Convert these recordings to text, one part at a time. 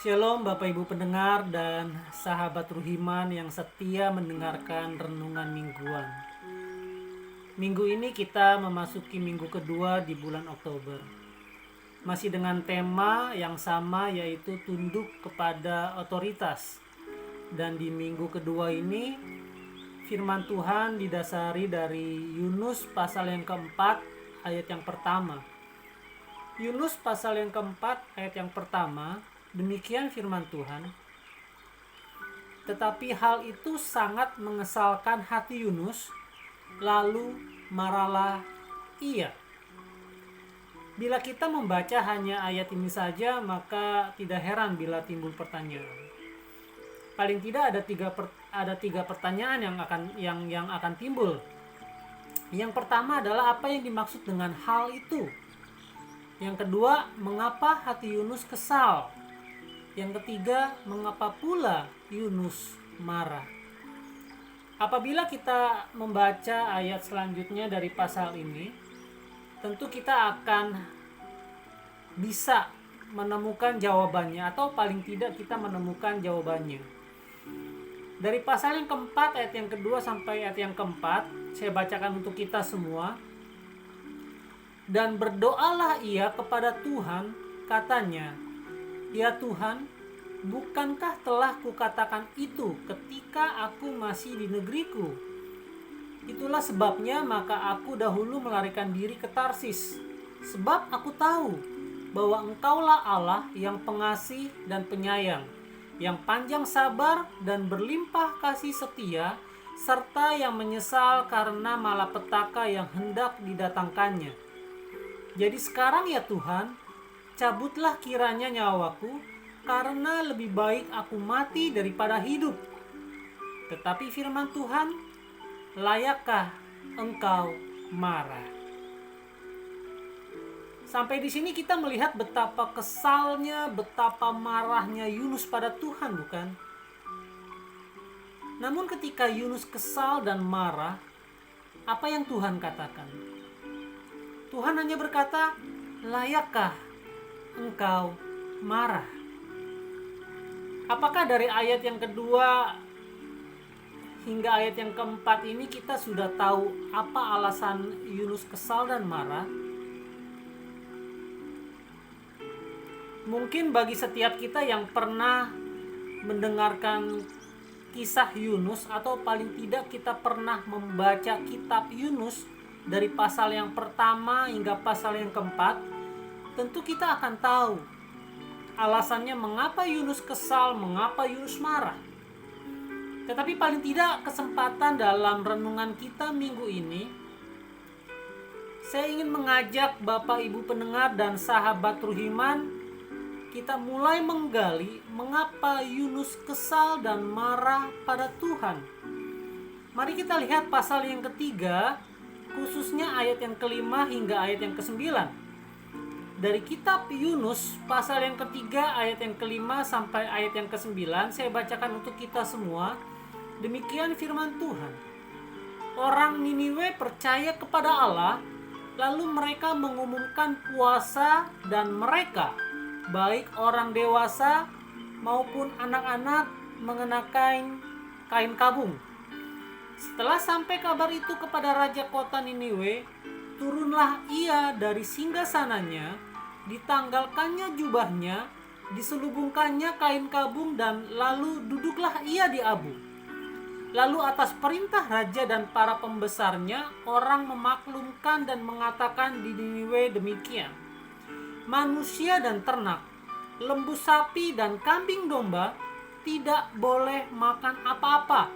Shalom Bapak Ibu pendengar dan sahabat Ruhiman yang setia mendengarkan renungan mingguan. Minggu ini kita memasuki minggu kedua di bulan Oktober. Masih dengan tema yang sama, yaitu tunduk kepada otoritas. Dan di minggu kedua ini firman Tuhan didasari dari Yunus pasal yang keempat ayat yang pertama. Yunus pasal yang keempat ayat yang pertama, demikian firman Tuhan. Tetapi hal itu sangat mengesalkan hati Yunus, lalu marahlah ia. Bila kita membaca hanya ayat ini saja, maka tidak heran bila timbul pertanyaan. Paling tidak ada tiga pertanyaan yang akan timbul. Yang pertama adalah apa yang dimaksud dengan hal itu. Yang kedua, mengapa hati Yunus kesal? Yang ketiga, mengapa pula Yunus marah? Apabila kita membaca ayat selanjutnya dari pasal ini, tentu kita akan bisa menemukan jawabannya, atau paling tidak kita menemukan jawabannya. Dari pasal yang keempat, ayat yang kedua sampai ayat yang keempat, saya bacakan untuk kita semua. Dan berdoalah ia kepada Tuhan, katanya, "Ya Tuhan, bukankah telah kukatakan itu ketika aku masih di negeriku? Itulah sebabnya maka aku dahulu melarikan diri ke Tarsis, sebab aku tahu bahwa Engkaulah Allah yang pengasih dan penyayang, yang panjang sabar dan berlimpah kasih setia, serta yang menyesal karena malapetaka yang hendak didatangkannya. Jadi sekarang ya Tuhan, cabutlah kiranya nyawaku, karena lebih baik aku mati daripada hidup." Tetapi firman Tuhan, "Layakkah engkau marah?" Sampai di sini kita melihat betapa kesalnya, betapa marahnya Yunus pada Tuhan, bukan? Namun ketika Yunus kesal dan marah, apa yang Tuhan katakan? Tuhan hanya berkata, "Layakkah engkau marah?" Apakah dari ayat yang kedua hingga ayat yang keempat ini kita sudah tahu apa alasan Yunus kesal dan marah? Mungkin bagi setiap kita yang pernah mendengarkan kisah Yunus, atau paling tidak kita pernah membaca kitab Yunus dari pasal yang pertama hingga pasal yang keempat, tentu kita akan tahu alasannya mengapa Yunus kesal, mengapa Yunus marah. Tetapi paling tidak kesempatan dalam renungan kita minggu ini, saya ingin mengajak Bapak Ibu pendengar dan sahabat Ruhiman, kita mulai menggali mengapa Yunus kesal dan marah pada Tuhan. Mari kita lihat pasal yang ketiga, khususnya ayat yang kelima hingga ayat yang kesembilan. Dari kitab Yunus pasal yang ketiga ayat yang kelima sampai ayat yang kesembilan, saya bacakan untuk kita semua. Demikian firman Tuhan. Orang Niniwe percaya kepada Allah, lalu mereka mengumumkan puasa, dan mereka, baik orang dewasa maupun anak-anak, mengenakan kain kabung. Setelah sampai kabar itu kepada raja kota Niniwe, turunlah ia dari singgasananya, ditanggalkannya jubahnya, diselubungkannya kain kabung, dan lalu duduklah ia di abu. Lalu atas perintah raja dan para pembesarnya, orang memaklumkan dan mengatakan di Niniwe demikian, "Manusia dan ternak, lembu sapi dan kambing domba tidak boleh makan apa-apa,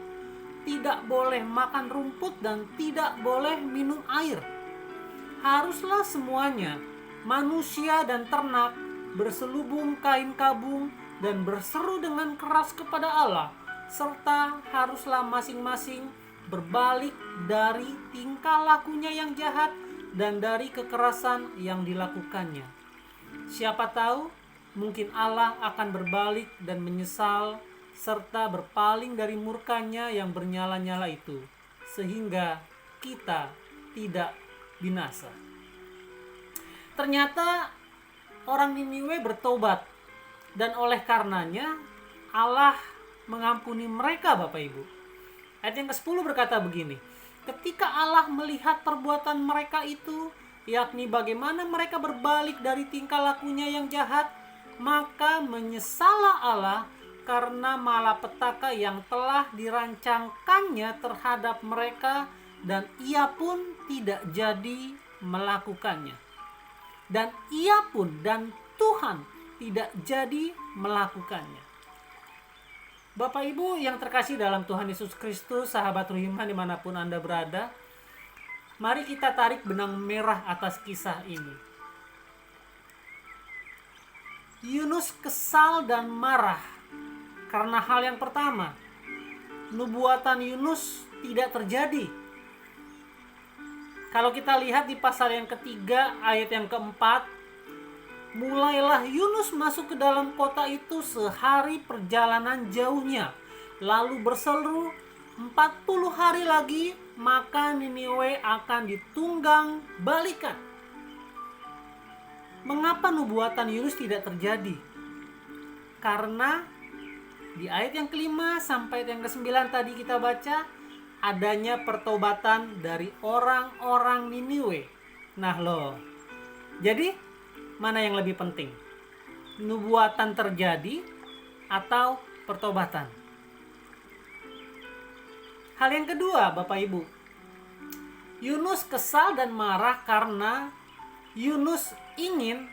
tidak boleh makan rumput, dan tidak boleh minum air. Haruslah semuanya, manusia dan ternak, berselubung kain kabung dan berseru dengan keras kepada Allah, serta haruslah masing-masing berbalik dari tingkah lakunya yang jahat dan dari kekerasan yang dilakukannya. Siapa tahu, mungkin Allah akan berbalik dan menyesal serta berpaling dari murkanya yang bernyala-nyala itu, sehingga kita tidak binasa." Ternyata orang Niniwe bertobat. Dan oleh karenanya Allah mengampuni mereka, Bapak Ibu. Ayat yang ke-10 berkata begini, ketika Allah melihat perbuatan mereka itu, yakni bagaimana mereka berbalik dari tingkah lakunya yang jahat, maka menyesallah Allah karena malapetaka yang telah dirancangkannya terhadap mereka, dan ia pun tidak jadi melakukannya. Dan ia pun dan Tuhan tidak jadi melakukannya. Bapak Ibu yang terkasih dalam Tuhan Yesus Kristus, sahabat Ruhiman dimanapun Anda berada, mari kita tarik benang merah atas kisah ini. Yunus kesal dan marah karena hal yang pertama, nubuatan Yunus tidak terjadi. Kalau kita lihat di pasal yang ketiga ayat yang keempat, mulailah Yunus masuk ke dalam kota itu sehari perjalanan jauhnya, lalu berseru 40 hari lagi maka Niniwe akan ditunggang balikan. Mengapa nubuatan Yunus tidak terjadi? Karena di ayat yang kelima sampai ayat yang ke-9 tadi kita baca, adanya pertobatan dari orang-orang Niniwe. Nah loh, jadi mana yang lebih penting? Nubuatan terjadi atau pertobatan? Hal yang kedua, Bapak Ibu, Yunus kesal dan marah karena Yunus ingin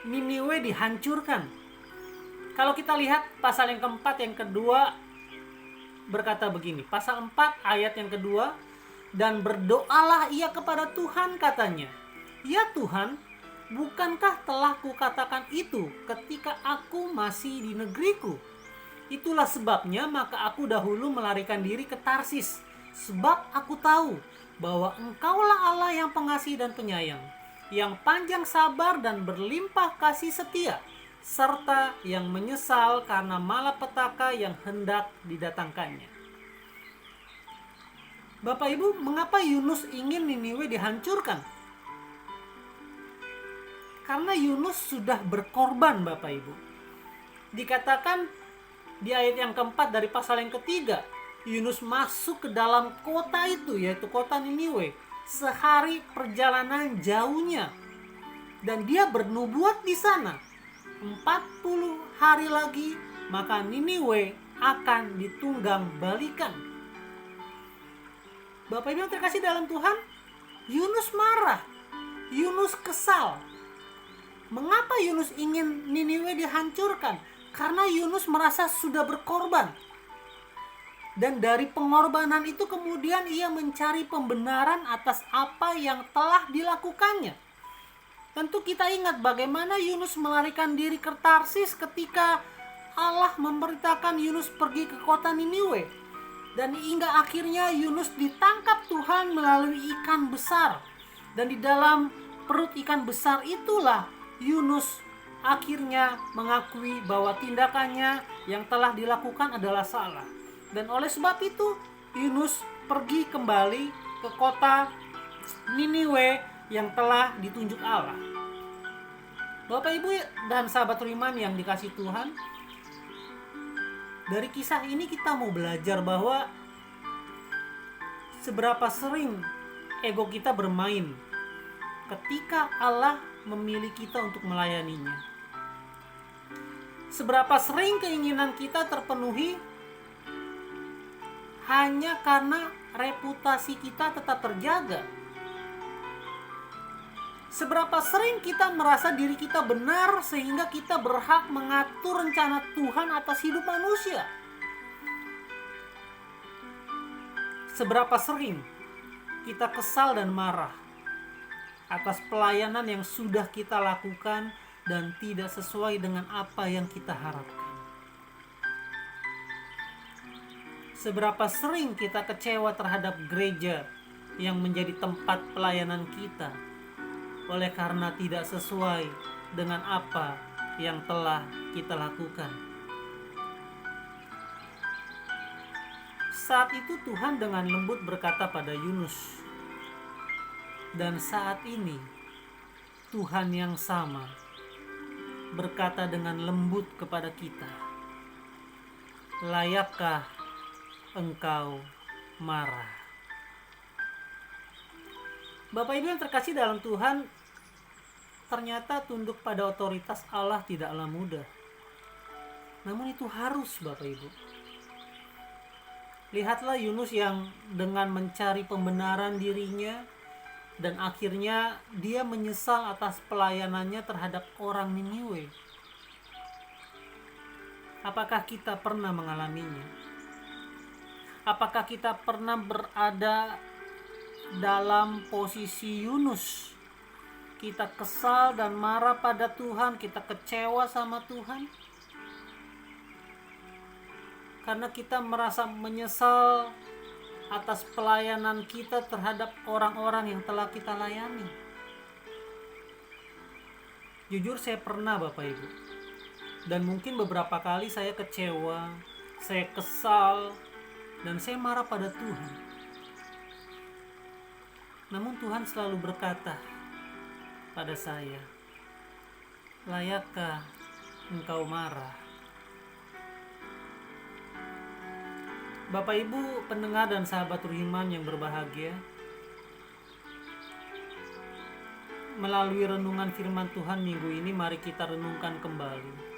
Niniwe dihancurkan. Kalau kita lihat pasal yang keempat, yang kedua berkata begini, pasal 4 ayat yang kedua, dan berdoalah ia kepada Tuhan, katanya, ya Tuhan, bukankah telah kukatakan itu ketika aku masih di negeriku? Itulah sebabnya maka aku dahulu melarikan diri ke Tarsis, sebab aku tahu bahwa Engkaulah Allah yang pengasih dan penyayang, yang panjang sabar dan berlimpah kasih setia, serta yang menyesal karena malapetaka yang hendak didatangkannya. Bapak Ibu, mengapa Yunus ingin Niniwe dihancurkan? Karena Yunus sudah berkorban, Bapak Ibu. Dikatakan di ayat yang keempat dari pasal yang ketiga, Yunus masuk ke dalam kota itu, yaitu kota Niniwe, sehari perjalanan jauhnya. Dan dia bernubuat di sana, 40 hari lagi maka Niniwe akan ditunggang balikan. Bapak Ibu yang terkasih dalam Tuhan, Yunus marah, Yunus kesal. Mengapa Yunus ingin Niniwe dihancurkan? Karena Yunus merasa sudah berkorban. Dan dari pengorbanan itu kemudian ia mencari pembenaran atas apa yang telah dilakukannya. Tentu kita ingat bagaimana Yunus melarikan diri ke Tarsis ketika Allah memberitakan Yunus pergi ke kota Niniwe. Dan hingga akhirnya Yunus ditangkap Tuhan melalui ikan besar. Dan di dalam perut ikan besar itulah Yunus akhirnya mengakui bahwa tindakannya yang telah dilakukan adalah salah. Dan oleh sebab itu Yunus pergi kembali ke kota Niniwe yang telah ditunjuk Allah. Bapak Ibu dan sahabat Ruhiman yang dikasih Tuhan, dari kisah ini kita mau belajar bahwa seberapa sering ego kita bermain ketika Allah memilih kita untuk melayaninya. Seberapa sering keinginan kita terpenuhi hanya karena reputasi kita tetap terjaga. Seberapa sering kita merasa diri kita benar sehingga kita berhak mengatur rencana Tuhan atas hidup manusia. Seberapa sering kita kesal dan marah atas pelayanan yang sudah kita lakukan dan tidak sesuai dengan apa yang kita harapkan. Seberapa sering kita kecewa terhadap gereja yang menjadi tempat pelayanan kita oleh karena tidak sesuai dengan apa yang telah kita lakukan. Saat itu Tuhan dengan lembut berkata pada Yunus, dan saat ini Tuhan yang sama berkata dengan lembut kepada kita, layakkah engkau marah? Bapak Ibu yang terkasih dalam Tuhan, ternyata tunduk pada otoritas Allah tidaklah mudah. Namun itu harus, Bapak Ibu. Lihatlah Yunus yang dengan mencari pembenaran dirinya, dan akhirnya dia menyesal atas pelayanannya terhadap orang Niniwe. Apakah kita pernah mengalaminya? Apakah kita pernah berada dalam posisi Yunus? Kita kesal dan marah pada Tuhan, kita kecewa sama Tuhan karena kita merasa menyesal atas pelayanan kita terhadap orang-orang yang telah kita layani. Jujur saya pernah, Bapak Ibu, dan mungkin beberapa kali saya kecewa, saya kesal, dan saya marah pada Tuhan. Namun Tuhan selalu berkata pada saya, layakkah engkau marah? Bapak Ibu pendengar dan sahabat Ruhiman yang berbahagia, melalui renungan firman Tuhan minggu ini, mari kita renungkan kembali.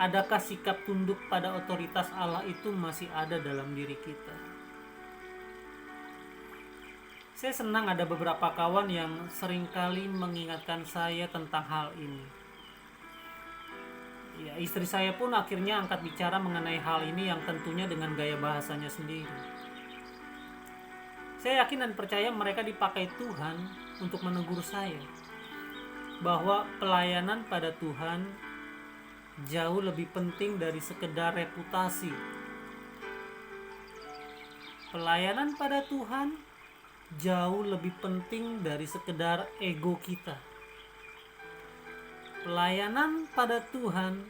Adakah sikap tunduk pada otoritas Allah itu masih ada dalam diri kita? Saya senang ada beberapa kawan yang seringkali mengingatkan saya tentang hal ini. Ya, istri saya pun akhirnya angkat bicara mengenai hal ini yang tentunya dengan gaya bahasanya sendiri. Saya yakin dan percaya mereka dipakai Tuhan untuk menegur saya bahwa pelayanan pada Tuhan jauh lebih penting dari sekedar reputasi. Pelayanan pada Tuhan jauh lebih penting dari sekedar ego kita. Pelayanan pada Tuhan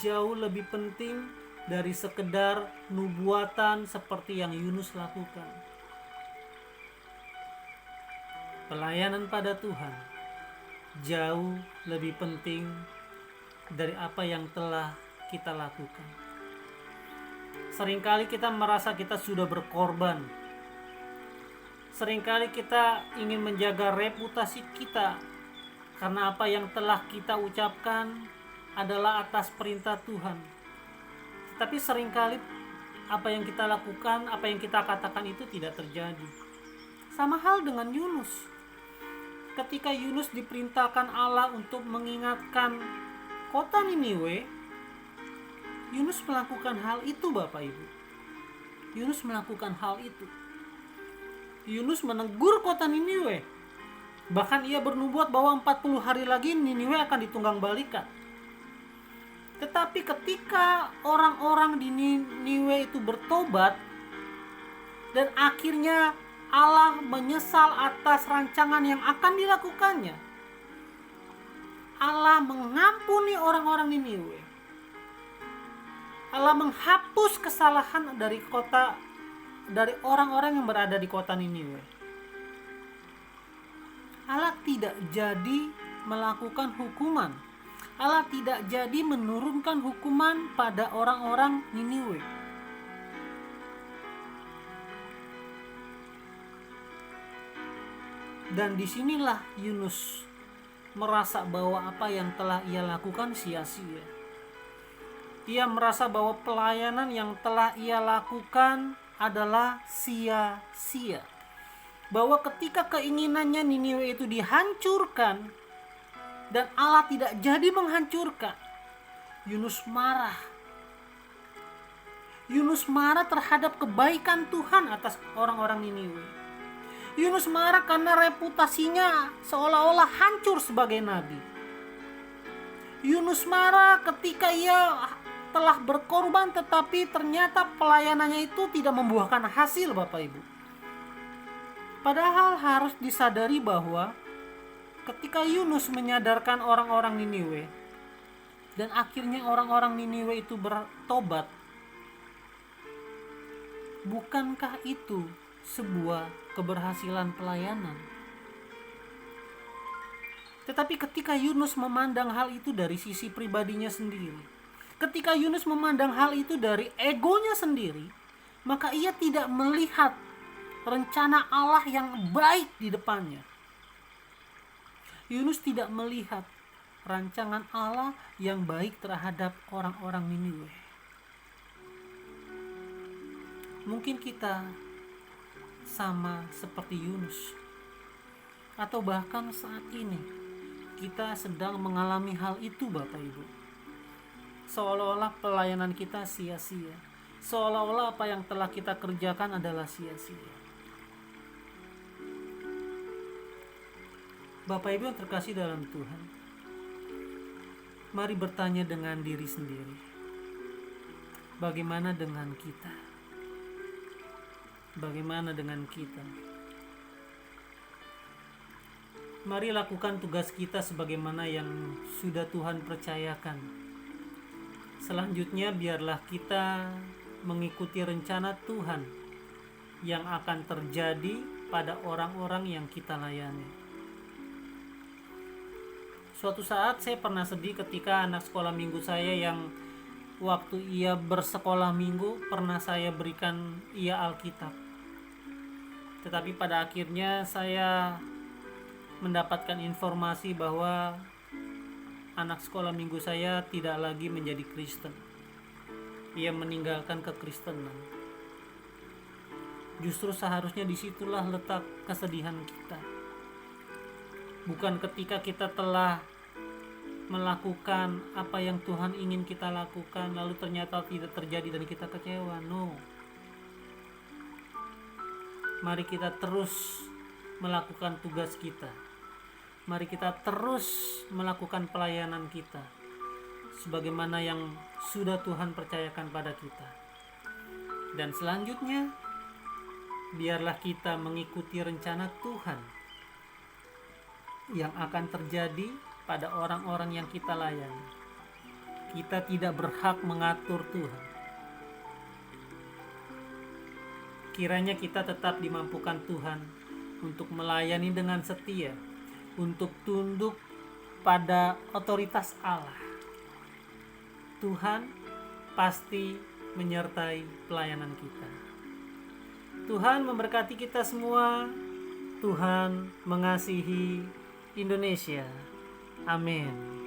jauh lebih penting dari sekedar nubuatan seperti yang Yunus lakukan. Pelayanan pada Tuhan jauh lebih penting dari apa yang telah kita lakukan. Seringkali kita merasa kita sudah berkorban. Seringkali kita ingin menjaga reputasi kita karena apa yang telah kita ucapkan adalah atas perintah Tuhan. Tetapi seringkali apa yang kita lakukan, apa yang kita katakan itu tidak terjadi. Sama hal dengan Yunus. Ketika Yunus diperintahkan Allah untuk mengingatkan kota Niniwe, Yunus melakukan hal itu, Bapak Ibu. Yunus melakukan hal itu. Yunus menegur kota Niniwe. Bahkan ia bernubuat bahwa 40 hari lagi Niniwe akan ditunggang balikan. Tetapi ketika orang-orang di Niniwe itu bertobat dan akhirnya Allah menyesal atas rancangan yang akan dilakukannya, Allah mengampuni orang-orang Niniwe. Allah menghapus kesalahan dari orang-orang yang berada di kota Niniwe. Allah tidak jadi melakukan hukuman. Allah tidak jadi menurunkan hukuman pada orang-orang Niniwe. Dan disinilah Yunus merasa bahwa apa yang telah ia lakukan sia-sia. Ia merasa bahwa pelayanan yang telah ia lakukan adalah sia-sia. Bahwa ketika keinginannya Niniwe itu dihancurkan dan Allah tidak jadi menghancurkan, Yunus marah. Yunus marah terhadap kebaikan Tuhan atas orang-orang Niniwe. Yunus marah karena reputasinya seolah-olah hancur sebagai nabi. Yunus marah ketika ia telah berkorban tetapi ternyata pelayanannya itu tidak membuahkan hasil, Bapak Ibu. Padahal harus disadari bahwa ketika Yunus menyadarkan orang-orang Niniwe dan akhirnya orang-orang Niniwe itu bertobat, bukankah itu sebuah keberhasilan pelayanan? Tetapi ketika Yunus memandang hal itu dari sisi pribadinya sendiri, ketika Yunus memandang hal itu dari egonya sendiri, maka ia tidak melihat rencana Allah yang baik di depannya. Yunus tidak melihat rancangan Allah yang baik terhadap orang-orang Niniwe. Mungkin kita sama seperti Yunus, atau bahkan saat ini kita sedang mengalami hal itu, Bapak Ibu. Seolah-olah pelayanan kita sia-sia, seolah-olah apa yang telah kita kerjakan adalah sia-sia. Bapak Ibu yang terkasih dalam Tuhan, mari bertanya dengan diri sendiri, bagaimana dengan kita? Bagaimana dengan kita? Mari lakukan tugas kita sebagaimana yang sudah Tuhan percayakan. Selanjutnya biarlah kita mengikuti rencana Tuhan yang akan terjadi pada orang-orang yang kita layani. Suatu saat saya pernah sedih ketika anak sekolah minggu saya yang waktu ia bersekolah minggu pernah saya berikan ia Alkitab. Tetapi pada akhirnya saya mendapatkan informasi bahwa anak sekolah minggu saya tidak lagi menjadi Kristen. Ia meninggalkan kekristenan. Justru seharusnya disitulah letak kesedihan kita. Bukan ketika kita telah melakukan apa yang Tuhan ingin kita lakukan lalu ternyata tidak terjadi dan kita kecewa. No. Mari kita terus melakukan tugas kita. Mari kita terus melakukan pelayanan kita sebagaimana yang sudah Tuhan percayakan pada kita. Dan selanjutnya, biarlah kita mengikuti rencana Tuhan yang akan terjadi pada orang-orang yang kita layani. Kita tidak berhak mengatur Tuhan. Kiranya kita tetap dimampukan Tuhan untuk melayani dengan setia, untuk tunduk pada otoritas Allah. Tuhan pasti menyertai pelayanan kita. Tuhan memberkati kita semua. Tuhan mengasihi Indonesia. Amin.